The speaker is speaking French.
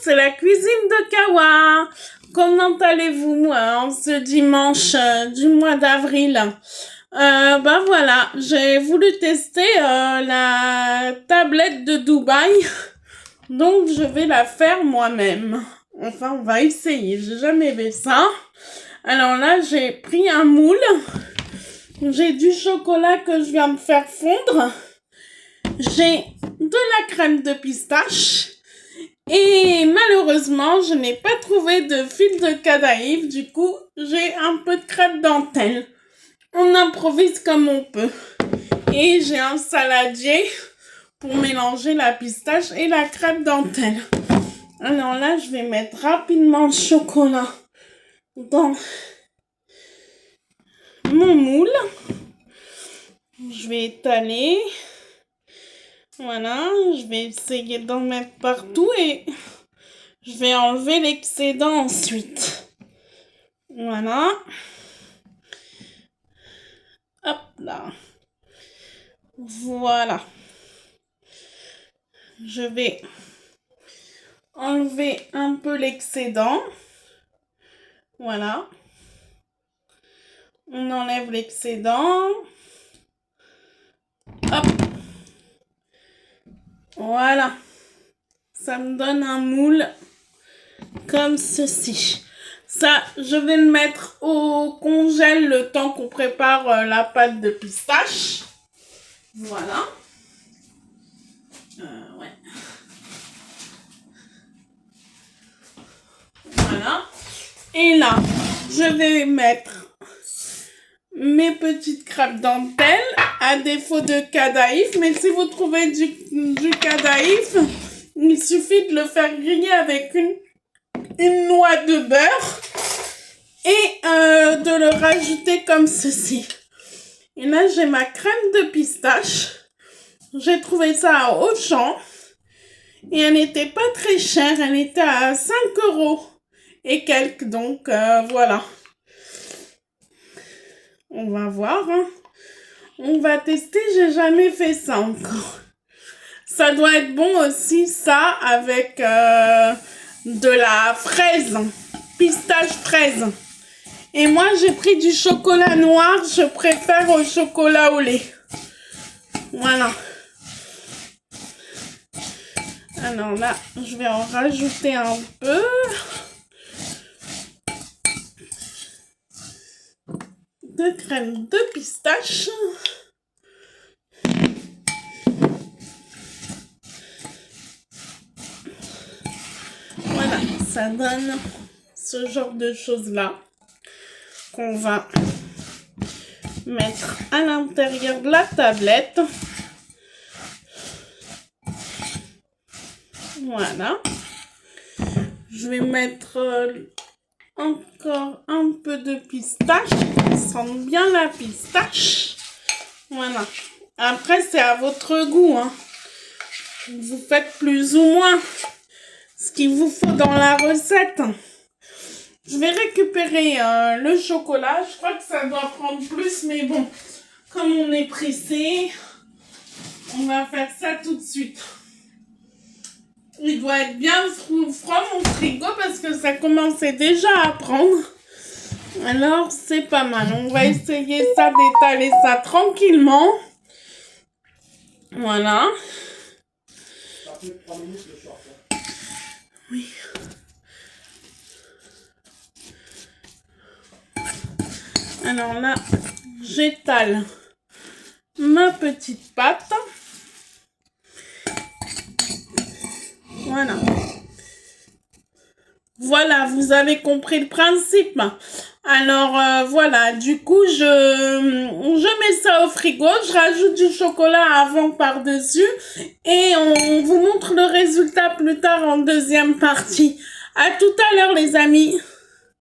c'est la cuisine de Kawa. Comment allez-vous en ce dimanche du mois d'avril? Ben voilà, j'ai voulu tester la tablette de Dubaï, donc je vais la faire moi-même. Enfin, on va essayer, j'ai jamais fait ça. Alors là, j'ai pris un moule, j'ai du chocolat que je viens de faire fondre, j'ai de la crème de pistache, et malheureusement, je n'ai pas trouvé de fil de cadaïf, du coup, j'ai un peu de crêpe dentelle. On improvise comme on peut. Et j'ai un saladier pour mélanger la pistache et la crêpe dentelle. Alors là, je vais mettre rapidement le chocolat dans mon moule. Je vais étaler. Voilà, je vais essayer d'en mettre partout et je vais enlever l'excédent ensuite. Voilà. Hop là. Voilà. Je vais enlever un peu l'excédent. Voilà. On enlève l'excédent. Hop. Voilà. Ça me donne un moule comme ceci. Ça, je vais le mettre au congèle le temps qu'on prépare la pâte de pistache. Voilà. Ouais. Voilà. Et là, je vais mettre mes petites crêpes dentelles, à défaut de cadaïf. Mais si vous trouvez du cadaïf, il suffit de le faire griller avec une noix de beurre et de le rajouter comme ceci. Et là, j'ai ma crème de pistache. J'ai trouvé ça à Auchan. Et elle n'était pas très chère. Elle était à 5 € et quelques. Donc, voilà. On va voir. Hein. On va tester. J'ai jamais fait ça encore. Ça doit être bon aussi, ça, avec de la fraise. Pistache fraise. Et moi, j'ai pris du chocolat noir. Je préfère au chocolat au lait. Voilà. Alors là, je vais en rajouter un peu. De crème de pistache. Voilà, ça donne ce genre de choses-là qu'on va mettre à l'intérieur de la tablette. Voilà. Je vais mettre encore un peu de pistache. Ça sent bien la pistache. Voilà. Après, c'est à votre goût. Hein. Vous faites plus ou moins ce qu'il vous faut dans la recette. Je vais récupérer le chocolat. Je crois que ça doit prendre plus. Mais bon, comme on est pressé, on va faire ça tout de suite. Il doit être bien froid mon frigo parce que ça commençait déjà à prendre. Alors, c'est pas mal. On va essayer ça, d'étaler ça tranquillement. Voilà. Ça fait 3 minutes le short. Oui. Alors là, j'étale ma petite pâte. Voilà. Voilà, vous avez compris le principe. Alors, voilà, du coup, je mets ça au frigo, je rajoute du chocolat avant par-dessus et on vous montre le résultat plus tard en deuxième partie. À tout à l'heure, les amis.